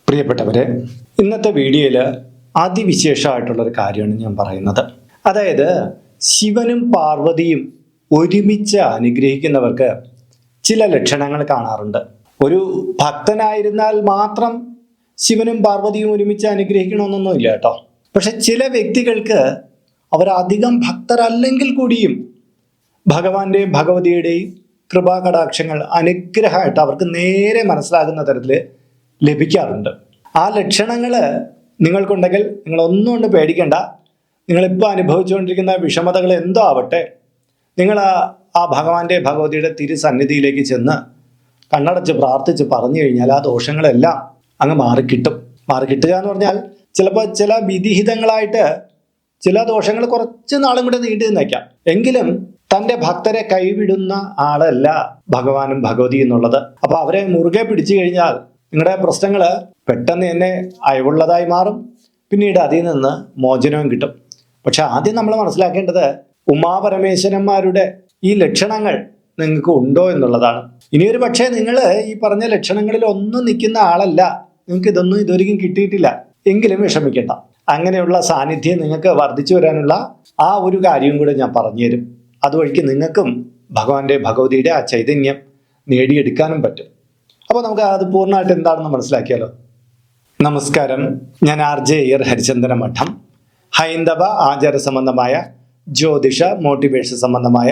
പ്രിയപ്പെട്ടവരെ, ഇന്നത്തെ വീഡിയോയിൽ അതിവിശേഷമായിട്ടുള്ളൊരു കാര്യമാണ് ഞാൻ പറയുന്നത്. അതായത് ശിവനും പാർവതിയും ഒരുമിച്ച് അനുഗ്രഹിക്കുന്നവർക്ക് ചില ലക്ഷണങ്ങൾ കാണാറുണ്ട്. ഒരു ഭക്തനായിരുന്നാൽ മാത്രം ശിവനും പാർവതിയും ഒരുമിച്ച് അനുഗ്രഹിക്കണമെന്നൊന്നുമില്ല കേട്ടോ. പക്ഷെ ചില വ്യക്തികൾക്ക് അവരധികം ഭക്തരല്ലെങ്കിൽ കൂടിയും ഭഗവാന്റെയും ഭഗവതിയുടെയും കൃപാകടാക്ഷങ്ങൾ അനുഗ്രഹമായിട്ട് അവർക്ക് നേരെ മനസ്സിലാകുന്ന തരത്തിൽ ലഭിക്കാറുണ്ട്. ആ ലക്ഷണങ്ങൾ നിങ്ങൾക്കുണ്ടെങ്കിൽ നിങ്ങളൊന്നും കൊണ്ട് പേടിക്കേണ്ട. നിങ്ങളിപ്പോൾ അനുഭവിച്ചുകൊണ്ടിരിക്കുന്ന വിഷമതകൾ എന്തോ ആവട്ടെ, നിങ്ങൾ ആ ഭഗവാന്റെ ഭഗവതിയുടെ തിരുസന്നിധിയിലേക്ക് ചെന്ന് കണ്ണടച്ച് പ്രാർത്ഥിച്ച് പറഞ്ഞു കഴിഞ്ഞാൽ ആ ദോഷങ്ങളെല്ലാം അങ്ങ് മാറിക്കിട്ടും. മാറിക്കിട്ടുക എന്ന് പറഞ്ഞാൽ ചിലപ്പോൾ ചില വിധിഹിതങ്ങളായിട്ട് ചില ദോഷങ്ങൾ കുറച്ച് നാളും കൂടെ നീണ്ടു നിന്നേക്കാം. എങ്കിലും തൻ്റെ ഭക്തരെ കൈവിടുന്ന ആളല്ല ഭഗവാനും ഭഗവതി എന്നുള്ളത്. അപ്പോൾ അവരെ മുറുകെ പിടിച്ചു കഴിഞ്ഞാൽ നിങ്ങളുടെ പ്രശ്നങ്ങൾ പെട്ടെന്ന് തന്നെ അയവുള്ളതായി മാറും. പിന്നീട് അതിൽ നിന്ന് മോചനവും കിട്ടും. പക്ഷെ ആദ്യം നമ്മൾ മനസ്സിലാക്കേണ്ടത് ഉമാപരമേശ്വരന്മാരുടെ ഈ ലക്ഷണങ്ങൾ നിങ്ങൾക്ക് ഉണ്ടോ എന്നുള്ളതാണ്. ഇനിയൊരു പക്ഷേ നിങ്ങൾ ഈ പറഞ്ഞ ലക്ഷണങ്ങളിൽ ഒന്നും നിൽക്കുന്ന ആളല്ല, നിങ്ങൾക്ക് ഇതൊന്നും ഇതുവരെയും കിട്ടിയിട്ടില്ല എങ്കിലും വിഷമിക്കേണ്ട. അങ്ങനെയുള്ള സാന്നിധ്യം നിങ്ങൾക്ക് വർദ്ധിച്ചു വരാനുള്ള ആ ഒരു കാര്യവും കൂടെ ഞാൻ പറഞ്ഞുതരും. അതുവഴിക്ക് നിങ്ങൾക്കും ഭഗവാന്റെ ഭഗവതിയുടെ ആ ചൈതന്യം നേടിയെടുക്കാനും പറ്റും. അപ്പോൾ നമുക്ക് അത് പൂർണ്ണമായിട്ട് എന്താണെന്ന് മനസ്സിലാക്കിയാലോ. നമസ്കാരം, ഞാൻ RJ അയ്യർ ഹരിചന്ദന മഠം. ഹൈന്ദവ ആചാര സംബന്ധമായ ജ്യോതിഷ മോട്ടിവേഷൻ സംബന്ധമായ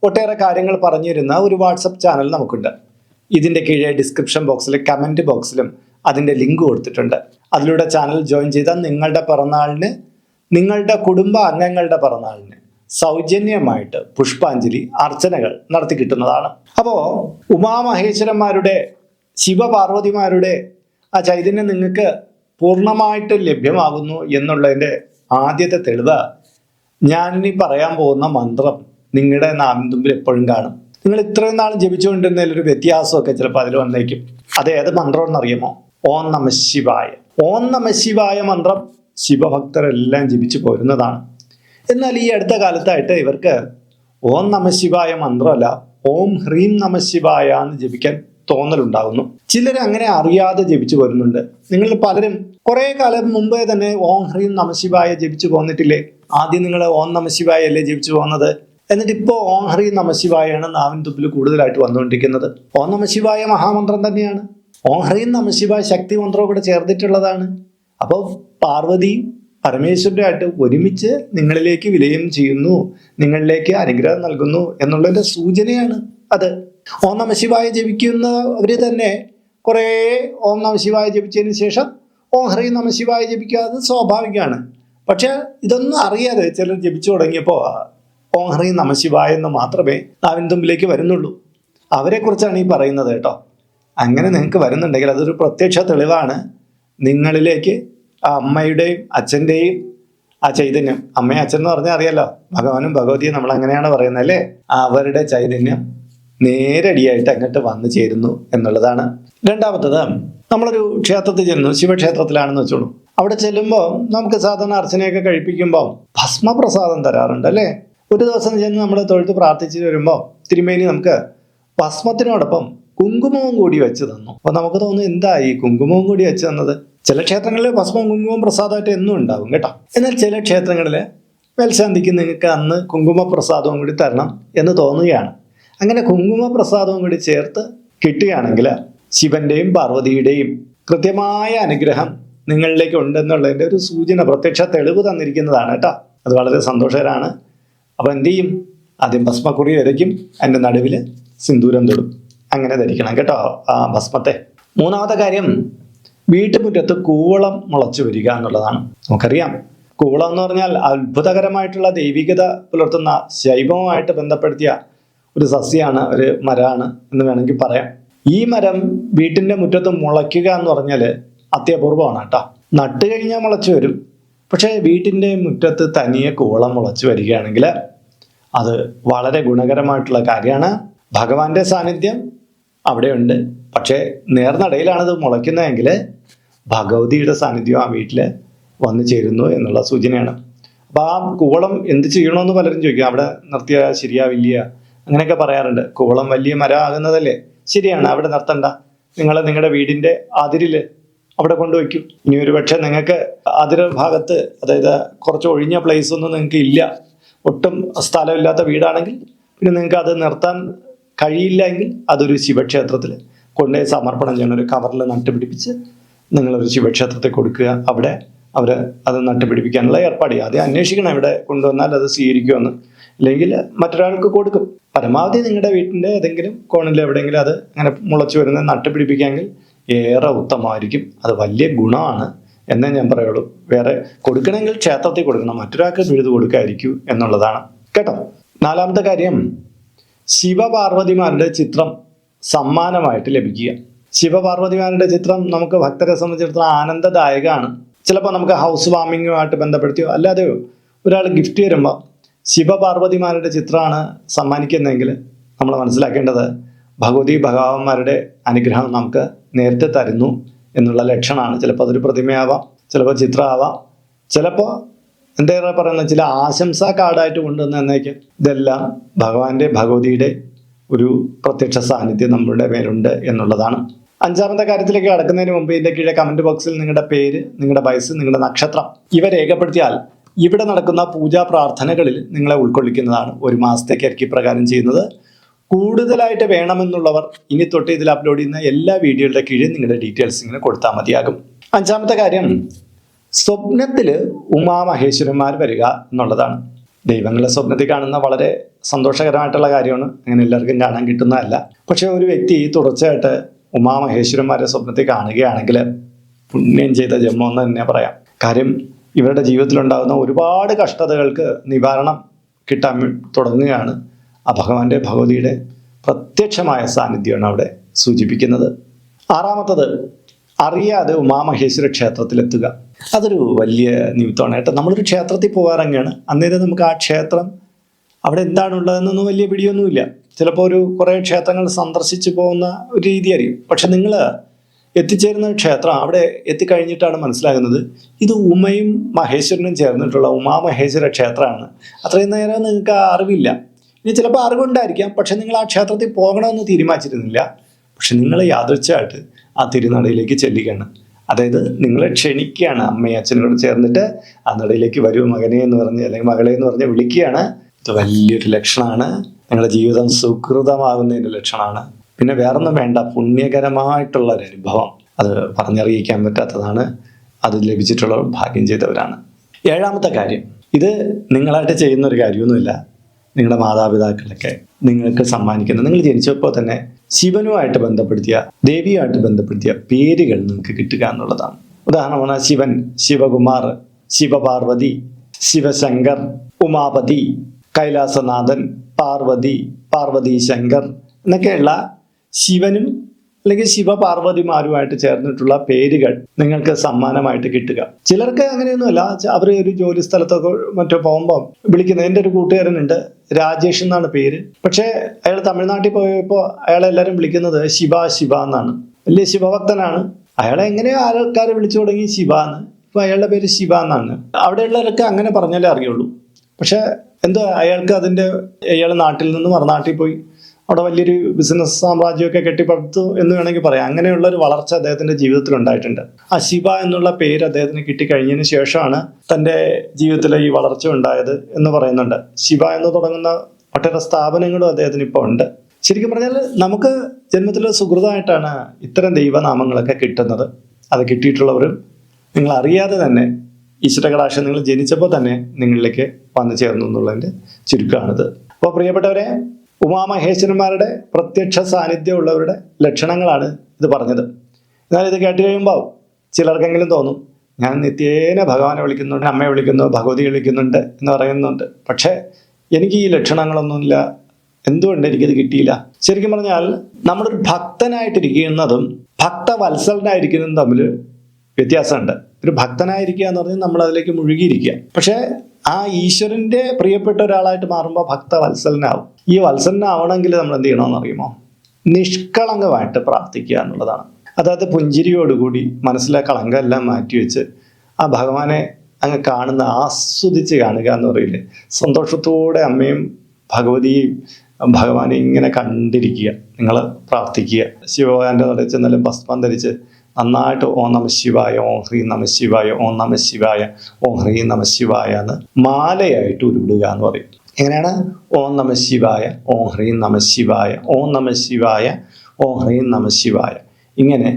ഒട്ടേറെ കാര്യങ്ങൾ പറഞ്ഞു തരുന്ന ഒരു വാട്സപ്പ് ചാനൽ നമുക്കുണ്ട്. ഇതിൻ്റെ കീഴെ ഡിസ്ക്രിപ്ഷൻ ബോക്സിലും കമൻറ്റ് ബോക്സിലും അതിൻ്റെ ലിങ്ക് കൊടുത്തിട്ടുണ്ട്. അതിലൂടെ ചാനൽ ജോയിൻ ചെയ്താൽ നിങ്ങളുടെ പിറന്നാളിന്, നിങ്ങളുടെ കുടുംബ അംഗങ്ങളുടെ പിറന്നാളിന് സൗജന്യമായിട്ട് പുഷ്പാഞ്ജലി അർച്ചനകൾ നടത്തി കിട്ടുന്നതാണ്. അപ്പോൾ ഉമാമഹേശ്വരന്മാരുടെ ശിവപാർവതിമാരുടെ ആ ചൈതന്യം നിങ്ങൾക്ക് പൂർണ്ണമായിട്ട് ലഭ്യമാകുന്നു എന്നുള്ളതിൻ്റെ ആദ്യത്തെ തെളിവ് ഞാനിനി പറയാൻ പോകുന്ന മന്ത്രം നിങ്ങളുടെ നാവിൻ തുമ്പിൽ എപ്പോഴും കാണും. നിങ്ങൾ ഇത്രയും നാൾ ജപിച്ചുകൊണ്ടിരുന്നതിലൊരു വ്യത്യാസമൊക്കെ ചിലപ്പോൾ അതിൽ വന്നേക്കും. അത് ഏത് മന്ത്രം എന്നറിയുമോ? ഓം നമഃ ശിവായ. ഓം നമഃ ശിവായ മന്ത്രം ശിവഭക്തരെല്ലാം ജപിച്ചു പോരുന്നതാണ്. എന്നാൽ ഈ അടുത്ത കാലത്തായിട്ട് ഇവർക്ക് ഓം നമഃ ശിവായ മന്ത്രമല്ല, ഓം ഹ്രീം നമഃ ശിവായ എന്ന് ജപിക്കാൻ തോന്നലുണ്ടാകുന്നു. ചിലർ അങ്ങനെ അറിയാതെ ജപിച്ചു പോരുന്നുണ്ട്. നിങ്ങൾ പലരും കുറെ കാലം മുമ്പേ തന്നെ ഓം ഹ്രീം നമഃ ശിവായ ജപിച്ചു പോന്നിട്ടില്ലേ? ആദ്യം നിങ്ങൾ ഓം നമഃ ശിവായ അല്ലേ ജപിച്ചു പോകുന്നത്? എന്നിട്ട് ഇപ്പോൾ ഓം ഹ്രീം നമഃ ശിവായാണ് നാവിൻ തുമ്പിൽ കൂടുതലായിട്ട് വന്നുകൊണ്ടിരിക്കുന്നത്. ഓം നമഃ ശിവായ മഹാമന്ത്രം തന്നെയാണ്. ഓം ഹ്രീം നമഃ ശിവായ ശക്തി മന്ത്രവും കൂടെ ചേർത്തിട്ടുള്ളതാണ്. അപ്പോൾ പാർവതിയും പരമേശ്വരനായിട്ട് ഒരുമിച്ച് നിങ്ങളിലേക്ക് വിലയം ചെയ്യുന്നു, നിങ്ങളിലേക്ക് അനുഗ്രഹം നൽകുന്നു എന്നുള്ളതിൻ്റെ സൂചനയാണ് അത്. ഓം നമഃ ശിവായ ജപിക്കുന്നവർ തന്നെ കുറേ ഓം നമഃ ശിവായ ജപിച്ചതിന് ശേഷം ഓം ഹ്രീം നമഃ ശിവായ ജപിക്കുക, അത് സ്വാഭാവികമാണ്. പക്ഷെ ഇതൊന്നും അറിയാതെ ചിലർ ജപിച്ചു തുടങ്ങിയപ്പോൾ ഓം ഹ്രീം നമഃ ശിവായ എന്ന് മാത്രമേ നാവിൻ തുമ്പിലേക്ക് വരുന്നുള്ളൂ. അവരെക്കുറിച്ചാണ് ഈ പറയുന്നത് കേട്ടോ. അങ്ങനെ നിങ്ങൾക്ക് വരുന്നുണ്ടെങ്കിൽ അതൊരു പ്രത്യക്ഷ തെളിവാണ് നിങ്ങളിലേക്ക് ആ അമ്മയുടെയും അച്ഛൻ്റെയും ആ ചൈതന്യം. അമ്മയും അച്ഛൻ എന്ന് പറഞ്ഞാൽ അറിയാലോ, ഭഗവാനും ഭഗവതിയും നമ്മൾ അങ്ങനെയാണ് പറയുന്നത് അല്ലേ? അവരുടെ ചൈതന്യം നേരടിയായിട്ട് അങ്ങോട്ട് വന്നു ചേരുന്നു എന്നുള്ളതാണ്. രണ്ടാമത്തത്, നമ്മളൊരു ക്ഷേത്രത്തിൽ ചെല്ലുന്നു, ശിവക്ഷേത്രത്തിലാണെന്ന് വെച്ചോളൂ. അവിടെ ചെല്ലുമ്പോൾ നമുക്ക് സാധാരണ അർച്ചനയൊക്കെ കഴിപ്പിക്കുമ്പോൾ ഭസ്മപ്രസാദം തരാറുണ്ട് അല്ലേ? ഒരു ദിവസം ചെന്ന് നമ്മൾ തൊഴുത്ത് പ്രാർത്ഥിച്ച് വരുമ്പോൾ തിരുമേനി നമുക്ക് ഭസ്മത്തിനോടൊപ്പം കുങ്കുമവും കൂടി വെച്ച് തന്നു. അപ്പോൾ നമുക്ക് തോന്നുന്നു, എന്താ ഈ കുങ്കുമവും കൂടി വെച്ച് തന്നത്? ചില ക്ഷേത്രങ്ങളിൽ ഭസ്മവും കുങ്കുമവും പ്രസാദമായിട്ട് എന്നും ഉണ്ടാവും കേട്ടോ. എന്നാൽ ചില ക്ഷേത്രങ്ങളിൽ മേൽശാന്തിക്ക് നിങ്ങൾക്ക് അന്ന് കുങ്കുമ പ്രസാദവും കൂടി തരണം എന്ന് തോന്നുകയാണ്. അങ്ങനെ കുങ്കുമ പ്രസാദവും കൂടി ചേർത്ത് കിട്ടുകയാണെങ്കിൽ ശിവന്റെയും പാർവതിയുടെയും കൃത്യമായ അനുഗ്രഹം നിങ്ങളിലേക്ക് ഉണ്ടെന്നുള്ളതിൻ്റെ ഒരു സൂചന, പ്രത്യക്ഷ തെളിവ് തന്നിരിക്കുന്നതാണ് കേട്ടോ. അത് വളരെ സന്തോഷകരമാണ്. അപ്പോൾ എന്ത് ചെയ്യും? ആദ്യം ഭസ്മക്കുറി വരയ്ക്കും, അതിൻ്റെ നടുവിൽ സിന്ദൂരം തൊടും. അങ്ങനെ ധരിക്കണം കേട്ടോ ആ ഭസ്മത്തെ. മൂന്നാമത്തെ കാര്യം, വീട്ടുമുറ്റത്ത് കൂവളം മുളച്ചു വരിക എന്നുള്ളതാണ്. നമുക്കറിയാം, കൂവളം എന്ന് പറഞ്ഞാൽ അത്ഭുതകരമായിട്ടുള്ള ദൈവികത പുലർത്തുന്ന ശൈവവുമായിട്ട് ബന്ധപ്പെടുത്തിയ ഒരു സസ്യമാണ്, ഒരു മരമാണ് എന്ന് വേണമെങ്കിൽ പറയാം. ഈ മരം വീട്ടിൻ്റെ മുറ്റത്ത് മുളയ്ക്കുക എന്ന് പറഞ്ഞാൽ അത്യപൂർവമാണ് കേട്ടോ. നട്ട് കഴിഞ്ഞാൽ മുളച്ചു വരും. പക്ഷേ വീട്ടിൻ്റെ മുറ്റത്ത് തനിയെ കൂവളം മുളച്ചു വരികയാണെങ്കിൽ അത് വളരെ ഗുണകരമായിട്ടുള്ള കാര്യമാണ്. ഭഗവാന്റെ സാന്നിധ്യം അവിടെയുണ്ട്. പക്ഷേ നേർനടയിലാണിത് മുളയ്ക്കുന്നതെങ്കിൽ ഭഗവതിയുടെ സാന്നിധ്യം ആ വീട്ടിൽ വന്നു ചേരുന്നു എന്നുള്ള സൂചനയാണ്. അപ്പോൾ ആ കൂവളം എന്ത് ചെയ്യണമെന്ന് പലരും ചോദിക്കും. അവിടെ നിർത്തിയാൽ ശരിയാവില്ല അങ്ങനെയൊക്കെ പറയാറുണ്ട്. കൂവളം വലിയ മരം ആകുന്നതല്ലേ? ശരിയാണ്, അവിടെ നിർത്തണ്ട. നിങ്ങൾ നിങ്ങളുടെ വീടിൻ്റെ അതിരിൽ അവിടെ കൊണ്ടുവയ്ക്കും. ഇനി ഒരു പക്ഷേ നിങ്ങൾക്ക് അതിര് ഭാഗത്ത്, അതായത് കുറച്ച് ഒഴിഞ്ഞ പ്ലേസ് ഒന്നും നിങ്ങൾക്ക് ഇല്ല, ഒട്ടും സ്ഥലമില്ലാത്ത വീടാണെങ്കിൽ പിന്നെ നിങ്ങൾക്ക് അത് നിർത്താൻ കഴിയില്ല എങ്കിൽ അതൊരു ശിവക്ഷേത്രത്തിൽ കൊണ്ടുപോയി സമർപ്പണം ചെയ്യണം. ഒരു കവറിൽ നട്ടുപിടിപ്പിച്ച് നിങ്ങളൊരു ശിവക്ഷേത്രത്തിൽ കൊടുക്കുക. അവിടെ അവർ അത് നട്ടുപിടിപ്പിക്കാനുള്ള ഏർപ്പാട് ചെയ്യുക. ആദ്യം അന്വേഷിക്കണം ഇവിടെ കൊണ്ടുവന്നാൽ അത് സ്വീകരിക്കുമെന്ന്, ഇല്ലെങ്കിൽ മറ്റൊരാൾക്ക് കൊടുക്കും. പരമാവധി നിങ്ങളുടെ വീട്ടിൻ്റെ ഏതെങ്കിലും കോണിൽ എവിടെയെങ്കിലും അത് അങ്ങനെ മുളച്ചു വരുന്നത് നട്ടുപിടിപ്പിക്കാമെങ്കിൽ ഏറെ ഉത്തമമായിരിക്കും. അത് വലിയ ഗുണമാണ് എന്നേ ഞാൻ പറയുള്ളൂ. വേറെ കൊടുക്കണമെങ്കിൽ ക്ഷേത്രത്തിൽ കൊടുക്കണം, മറ്റൊരാൾക്ക് പിഴുതു കൊടുക്കാതിരിക്കൂ എന്നുള്ളതാണ് കേട്ടോ. നാലാമത്തെ കാര്യം, ശിവപാർവതിമാരുടെ ചിത്രം സമ്മാനമായിട്ട് ലഭിക്കുക. ശിവപാർവതിമാരുടെ ചിത്രം നമുക്ക് ഭക്തരെ സംബന്ധിച്ചിടത്തോളം ആനന്ദദായകമാണ്. ചിലപ്പോൾ നമുക്ക് ഹൗസ് വാമിങ്ങുമായിട്ട് ബന്ധപ്പെടുത്തിയോ അല്ലാതെയോ ഒരാൾ ഗിഫ്റ്റ് തരുമ്പോൾ ശിവപാർവതിമാരുടെ ചിത്രമാണ് സമ്മാനിക്കുന്നതെങ്കിൽ നമ്മൾ മനസ്സിലാക്കേണ്ടത് ഭഗവതി ഭഗവാന്മാരുടെ അനുഗ്രഹം നമുക്ക് നേരിട്ട് തരുന്നു എന്നുള്ള ലക്ഷണമാണ്. ചിലപ്പോൾ അതൊരു പ്രതിമയാവാം, ചിലപ്പോൾ ചിത്രമാവാം, ചിലപ്പോൾ എന്താ പറയുന്ന ചില ആശംസാ കാർഡായിട്ട് കൊണ്ടുവന്ന് എന്നേക്കും. ഇതെല്ലാം ഭഗവാന്റെ ഭഗവതിയുടെ ഒരു പ്രത്യക്ഷ സാന്നിധ്യം നമ്മളുടെ മേലുണ്ട് എന്നുള്ളതാണ്. അഞ്ചാമത്തെ കാര്യത്തിലേക്ക് കടക്കുന്നതിന് മുമ്പ് ഇതിന്റെ കീഴെ കമന്റ് ബോക്സിൽ നിങ്ങളുടെ പേര്, നിങ്ങളുടെ വയസ്സ്, നിങ്ങളുടെ നക്ഷത്രം ഇവ രേഖപ്പെടുത്തിയാൽ ഇവിടെ നടക്കുന്ന പൂജാ പ്രാർത്ഥനകളിൽ നിങ്ങളെ ഉൾക്കൊള്ളിക്കുന്നതാണ്. ഒരു മാസത്തേക്കായിരിക്കും ഇപ്രകാരം ചെയ്യുന്നത്. കൂടുതലായിട്ട് വേണമെന്നുള്ളവർ ഇനി തൊട്ട് ഇതിൽ അപ്ലോഡ് ചെയ്യുന്ന എല്ലാ വീഡിയോയുടെ കീഴിൽ നിങ്ങളുടെ ഡീറ്റെയിൽസ് ഇങ്ങനെ കൊടുത്താൽ മതിയാകും. അഞ്ചാമത്തെ കാര്യം, സ്വപ്നത്തിൽ ഉമാമഹേശ്വരന്മാർ വരിക എന്നുള്ളതാണ്. ദൈവങ്ങളെ സ്വപ്നത്തിൽ കാണുന്ന വളരെ സന്തോഷകരമായിട്ടുള്ള കാര്യമാണ്. അങ്ങനെ എല്ലാവർക്കും കാണാൻ കിട്ടുന്നതല്ല. പക്ഷെ ഒരു വ്യക്തി തുടർച്ചയായിട്ട് ഉമാമഹേശ്വരന്മാരെ സ്വപ്നത്തിൽ കാണുകയാണെങ്കിൽ പുണ്യം ചെയ്ത ജന്മം എന്ന് തന്നെ പറയാം. കാര്യം ഇവരുടെ ജീവിതത്തിലുണ്ടാകുന്ന ഒരുപാട് കഷ്ടതകൾക്ക് നിവാരണം കിട്ടാൻ തുടങ്ങുകയാണ്. ആ ഭഗവാന്റെ ഭഗവതിയുടെ പ്രത്യക്ഷമായ സാന്നിധ്യമാണ് അവിടെ സൂചിപ്പിക്കുന്നത്. ആറാമത്തത്, അറിയാതെ ഉമാമഹേശ്വര ക്ഷേത്രത്തിലെത്തുക. അതൊരു വലിയ നിമിത്തമാണ് കേട്ടോ. നമ്മളൊരു ക്ഷേത്രത്തിൽ പോകാറങ്ങനെയാണ്, അന്നേരം നമുക്ക് ആ ക്ഷേത്രം അവിടെ എന്താണുള്ളതെന്നൊന്നും വലിയ പിടിയൊന്നുമില്ല. ചിലപ്പോൾ കുറേ ക്ഷേത്രങ്ങൾ സന്ദർശിച്ചു പോകുന്ന ഒരു രീതിയായിരിക്കും. പക്ഷെ നിങ്ങൾ എത്തിച്ചേരുന്ന ക്ഷേത്രം അവിടെ എത്തിക്കഴിഞ്ഞിട്ടാണ് മനസ്സിലാകുന്നത് ഇത് ഉമയും മഹേശ്വരനും ചേർന്നിട്ടുള്ള ഉമാമഹേശ്വര ക്ഷേത്രമാണ്. അത്രയും നേരം നിങ്ങൾക്ക് അറിവില്ല. ഇനി ചിലപ്പോൾ അറിവുണ്ടായിരിക്കാം, പക്ഷെ നിങ്ങൾ ആ ക്ഷേത്രത്തിൽ പോകണമെന്ന് തീരുമാനിച്ചിരുന്നില്ല. പക്ഷെ നിങ്ങൾ യാദൃച്ഛമായിട്ട് ആ തിരുനടയിലേക്ക് ചെല്ലുകയാണ്. അതായത് നിങ്ങളെ ക്ഷണിക്കുകയാണ്. അമ്മയും അച്ഛനും കൂടെ ചേർന്നിട്ട് ആ നടയിലേക്ക് വരൂ മകനെ എന്ന് പറഞ്ഞ് അല്ലെങ്കിൽ മകളെ എന്ന് പറഞ്ഞ് വിളിക്കുകയാണ്. ഇത് വലിയൊരു ലക്ഷണമാണ്. നിങ്ങളുടെ ജീവിതം സുകൃതമാകുന്നതിൻ്റെ ലക്ഷണമാണ്. പിന്നെ വേറൊന്നും വേണ്ട, പുണ്യകരമായിട്ടുള്ള ഒരു അനുഭവം, അത് പറഞ്ഞറിയിക്കാൻ പറ്റാത്തതാണ്. അത് ലഭിച്ചിട്ടുള്ളവർ ഭാഗ്യം ചെയ്തവരാണ്. ഏഴാമത്തെ കാര്യം, ഇത് നിങ്ങളായിട്ട് ചെയ്യുന്ന ഒരു കാര്യമൊന്നുമില്ല. നിങ്ങളുടെ മാതാപിതാക്കളൊക്കെ നിങ്ങൾക്ക് സമ്മാനിക്കുന്ന, നിങ്ങൾ ജനിച്ചപ്പോൾ തന്നെ ശിവനുമായിട്ട് ബന്ധപ്പെടുത്തിയ, ദേവിയുമായിട്ട് ബന്ധപ്പെടുത്തിയ പേരുകൾ നിങ്ങൾക്ക് കിട്ടുക എന്നുള്ളതാണ്. ഉദാഹരണമാണ് ശിവൻ, ശിവകുമാർ, ശിവപാർവതി, ശിവശങ്കർ, ഉമാപതി, കൈലാസനാഥൻ, പാർവതി, പാർവതി ശങ്കർ എന്നൊക്കെയുള്ള ശിവനും അല്ലെങ്കിൽ ശിവപാർവതിമാരുമായിട്ട് ചേർന്നിട്ടുള്ള പേരുകൾ നിങ്ങൾക്ക് സമ്മാനമായിട്ട് കിട്ടുക. ചിലർക്ക് അങ്ങനെയൊന്നുമല്ല, അവർ ഒരു ജോലി സ്ഥലത്തൊക്കെ മറ്റോ പോകുമ്പോൾ വിളിക്കുന്നത്. എൻ്റെ ഒരു കൂട്ടുകാരനുണ്ട്, രാജേഷ് എന്നാണ് പേര്. പക്ഷേ അയാൾ തമിഴ്നാട്ടിൽ പോയപ്പോൾ അയാളെല്ലാവരും വിളിക്കുന്നത് ശിവ ശിവ എന്നാണ്. വലിയ ശിവഭക്തനാണ്. അയാളെ എങ്ങനെയോ ആൾക്കാരെ വിളിച്ചു തുടങ്ങി ശിവ എന്ന്. ഇപ്പൊ അയാളുടെ പേര് ശിവ എന്നാണ്. അവിടെയുള്ളവരൊക്കെ അങ്ങനെ പറഞ്ഞാലേ അറിയുള്ളൂ. പക്ഷെ എന്തോ അയാൾക്ക് അയാൾ നാട്ടിൽ നിന്ന് മറുനാട്ടിൽ പോയി അവിടെ വലിയൊരു ബിസിനസ് സാമ്രാജ്യമൊക്കെ കെട്ടിപ്പടുത്തു എന്ന് വേണമെങ്കിൽ പറയാം. അങ്ങനെയുള്ള ഒരു വളർച്ച അദ്ദേഹത്തിന്റെ ജീവിതത്തിൽ ഉണ്ടായിട്ടുണ്ട്. ആ ശിവ എന്നുള്ള പേര് അദ്ദേഹത്തിന് കിട്ടിക്കഴിഞ്ഞതിന് ശേഷമാണ് തൻ്റെ ജീവിതത്തിൽ ഈ വളർച്ച ഉണ്ടായത് എന്ന് പറയുന്നുണ്ട്. ശിവ എന്ന് തുടങ്ങുന്ന ഒട്ടേറെ സ്ഥാപനങ്ങളും അദ്ദേഹത്തിന് ഇപ്പോൾ ഉണ്ട്. ശരിക്കും പറഞ്ഞാൽ നമുക്ക് ജന്മത്തിലെ സുഹൃതമായിട്ടാണ് ഇത്തരം ദൈവനാമങ്ങളൊക്കെ കിട്ടുന്നത്. അത് കിട്ടിയിട്ടുള്ളവരും നിങ്ങൾ അറിയാതെ തന്നെ ഈശ്വരകടാക്ഷം നിങ്ങൾ ജനിച്ചപ്പോൾ തന്നെ നിങ്ങളിലേക്ക് വന്നു ചേർന്നു എന്നുള്ളതിൻ്റെ ചുരുക്കമാണിത്. അപ്പോൾ പ്രിയപ്പെട്ടവരെ, ഉമാമഹേശ്വരന്മാരുടെ പ്രത്യക്ഷ സാന്നിധ്യമുള്ളവരുടെ ലക്ഷണങ്ങളാണ് ഇത് പറഞ്ഞത്. എന്നാൽ ഇത് കേട്ട് കഴിയുമ്പോൾ ചിലർക്കെങ്കിലും തോന്നും, ഞാൻ നിത്യേന ഭഗവാനെ വിളിക്കുന്നുണ്ട്, അമ്മയെ വിളിക്കുന്നു, ഭഗവതി വിളിക്കുന്നുണ്ട് എന്ന് പറയുന്നുണ്ട്. പക്ഷേ എനിക്ക് ഈ ലക്ഷണങ്ങളൊന്നുമില്ല, എന്തുകൊണ്ട് എനിക്കിത് കിട്ടിയില്ല? ശരിക്കും പറഞ്ഞാൽ നമ്മളൊരു ഭക്തനായിട്ടിരിക്കുന്നതും ഭക്തവത്സലനായിരിക്കുന്നതും തമ്മിൽ വ്യത്യാസമുണ്ട്. ഒരു ഭക്തനായിരിക്കുക എന്ന് പറഞ്ഞാൽ നമ്മൾ അതിലേക്ക് മുഴുകിയിരിക്കുക. പക്ഷേ ആ ഈശ്വരന്റെ പ്രിയപ്പെട്ട ഒരാളായിട്ട് മാറുമ്പോൾ ഭക്തവത്സലനാവും. ഈ വത്സലനാവണമെങ്കിൽ നമ്മൾ എന്ത് ചെയ്യണമെന്ന് അറിയുമോ? നിഷ്കളങ്കമായിട്ട് പ്രാർത്ഥിക്കുക എന്നുള്ളതാണ്. അതായത് പുഞ്ചിരിയോടുകൂടി മനസ്സിലെ കളങ്കമെല്ലാം മാറ്റിവെച്ച് ആ ഭഗവാനെ അങ്ങ് കാണുന്ന, ആസ്വദിച്ച് കാണുക എന്ന് പറയില്ലേ, സന്തോഷത്തോടെ അമ്മയും ഭഗവതിയും ഭഗവാനെ ഇങ്ങനെ കണ്ടിരിക്കുക. നിങ്ങൾ പ്രാർത്ഥിക്കുക. ശിവഭഗവാന്റെ നടയിൽ ചെന്നാലും ഭസ്മം ധരിച്ച് നന്നായിട്ട് ഓം നമ ശിവായ, ഓം ഹ്രീം നമ ശിവായ, ഓം നമ ശിവായ, ഓം ഹ്രീം നമ ശിവായ എന്ന് മാലയായിട്ട് ഉരുവിടുക എന്ന് പറയും. എങ്ങനെയാണ്? ഓം നമ ശിവായ, ഓം ഹ്രീം നമ ശിവായ, ഓം നമ ശിവായ, ഓം ഹ്രീം നമ ശിവായ. ഇങ്ങനെ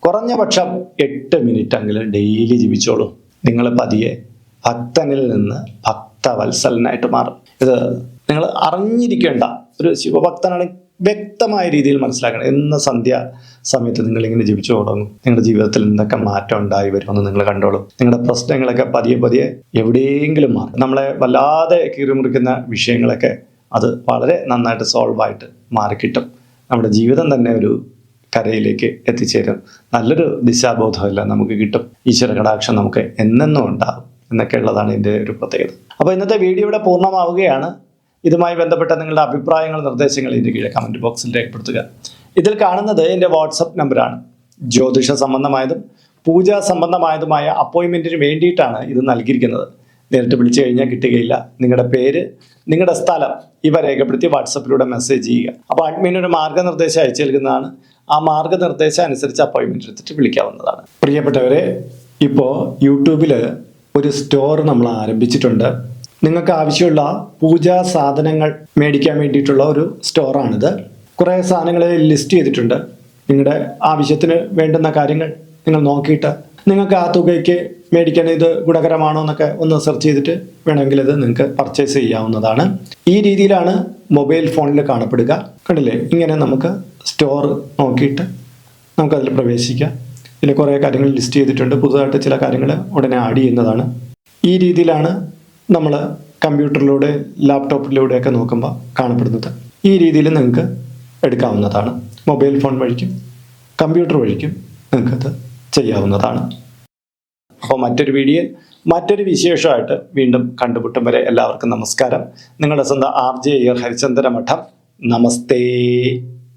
കുറഞ്ഞ പക്ഷം 8 മിനിറ്റെങ്കിലും ഡെയിലി ജപിച്ചോളൂ. നിങ്ങൾ പതിയെ ഭക്തനിൽ നിന്ന് ഭക്തവത്സലനായിട്ട് മാറും. ഇത് നിങ്ങൾ അറിഞ്ഞിരിക്കേണ്ട ഒരു ശിവഭക്തനാണ് വ്യക്തമായ രീതിയിൽ മനസ്സിലാക്കണം. എന്ന സന്ധ്യ സമയത്ത് നിങ്ങളിങ്ങനെ ജപിച്ചു തുടങ്ങും, നിങ്ങളുടെ ജീവിതത്തിൽ എന്തൊക്കെ മാറ്റം ഉണ്ടായി വരുമെന്ന് നിങ്ങൾ കണ്ടോളൂ. നിങ്ങളുടെ പ്രശ്നങ്ങളൊക്കെ പതിയെ പതിയെ എവിടെയെങ്കിലും മാറും. നമ്മളെ വല്ലാതെ കീറിമുറിക്കുന്ന വിഷയങ്ങളൊക്കെ അത് വളരെ നന്നായിട്ട് സോൾവ് ആയിട്ട് മാറിക്കിട്ടും. നമ്മുടെ ജീവിതം തന്നെ ഒരു കരയിലേക്ക് എത്തിച്ചേരും. നല്ലൊരു ദിശാബോധമെല്ലാം നമുക്ക് കിട്ടും. ഈശ്വര കടാക്ഷം നമുക്ക് എന്നെന്നും ഉണ്ടാകും എന്നൊക്കെ ഉള്ളതാണ് ഇതിൻ്റെ ഒരു പ്രത്യേകത. അപ്പോൾ ഇന്നത്തെ വീഡിയോ ഇവിടെ പൂർണ്ണമാവുകയാണ്. ഇതുമായി ബന്ധപ്പെട്ട നിങ്ങളുടെ അഭിപ്രായങ്ങൾ, നിർദ്ദേശങ്ങൾ ഇതിൻ്റെ കീഴെ കമൻറ്റ് ബോക്സിൽ രേഖപ്പെടുത്തുക. ഇതിൽ കാണുന്നത് എൻ്റെ വാട്സപ്പ് നമ്പറാണ്. ജ്യോതിഷ സംബന്ധമായതും പൂജാ സംബന്ധമായതുമായ അപ്പോയിൻമെൻറ്റിന് വേണ്ടിയിട്ടാണ് ഇത് നൽകിയിരിക്കുന്നത്. നേരിട്ട് വിളിച്ചു കഴിഞ്ഞാൽ കിട്ടുകയില്ല. നിങ്ങളുടെ പേര്, നിങ്ങളുടെ സ്ഥലം ഇവ രേഖപ്പെടുത്തി വാട്സപ്പിലൂടെ മെസ്സേജ് ചെയ്യുക. അപ്പോൾ അഡ്മിനൊരു മാർഗ്ഗനിർദ്ദേശം അയച്ചു നൽകുന്നതാണ്. ആ മാർഗ്ഗനിർദ്ദേശം അനുസരിച്ച് അപ്പോയിൻമെൻറ്റ് എടുത്തിട്ട് വിളിക്കാവുന്നതാണ്. പ്രിയപ്പെട്ടവരെ, ഇപ്പോൾ യൂട്യൂബിൽ ഒരു സ്റ്റോർ നമ്മൾ ആരംഭിച്ചിട്ടുണ്ട്. നിങ്ങൾക്ക് ആവശ്യമുള്ള പൂജാ സാധനങ്ങൾ മേടിക്കാൻ വേണ്ടിയിട്ടുള്ള ഒരു സ്റ്റോറാണിത്. കുറേ സാധനങ്ങൾ ലിസ്റ്റ് ചെയ്തിട്ടുണ്ട്. നിങ്ങളുടെ ആവശ്യത്തിന് വേണ്ടുന്ന കാര്യങ്ങൾ നിങ്ങൾ നോക്കിയിട്ട് നിങ്ങൾക്ക് ആ തുകയ്ക്ക് മേടിക്കാൻ ഇത് ഗുണകരമാണോ എന്നൊക്കെ ഒന്ന് സെർച്ച് ചെയ്തിട്ട് വേണമെങ്കിൽ ഇത് നിങ്ങൾക്ക് പർച്ചേസ് ചെയ്യാവുന്നതാണ്. ഈ രീതിയിലാണ് മൊബൈൽ ഫോണിൽ കാണപ്പെടുക. കണ്ടില്ലേ? ഇങ്ങനെ നമുക്ക് സ്റ്റോർ നോക്കിയിട്ട് നമുക്കതിൽ പ്രവേശിക്കാം. ഇതിൽ കുറേ കാര്യങ്ങൾ ലിസ്റ്റ് ചെയ്തിട്ടുണ്ട്. പുതുതായിട്ട് ചില കാര്യങ്ങൾ ഉടനെ ആഡ് ചെയ്യുന്നതാണ്. ഈ രീതിയിലാണ് നമ്മൾ കമ്പ്യൂട്ടറിലൂടെ, ലാപ്ടോപ്പിലൂടെയൊക്കെ നോക്കുമ്പോൾ കാണപ്പെടുന്നത്. ഈ രീതിയിൽ നിങ്ങൾക്ക് എടുക്കാവുന്നതാണ്. മൊബൈൽ ഫോൺ വഴിക്കും കമ്പ്യൂട്ടർ വഴിക്കും നിങ്ങൾക്കത് ചെയ്യാവുന്നതാണ്. അപ്പോൾ മറ്റൊരു വീഡിയോയിൽ മറ്റൊരു വിശേഷമായിട്ട് വീണ്ടും കണ്ടുമുട്ടും വരെ എല്ലാവർക്കും നമസ്കാരം. നിങ്ങളുടെ സ്വന്തം RJ ഹരിചന്ദ്ര മഠം. നമസ്തേ.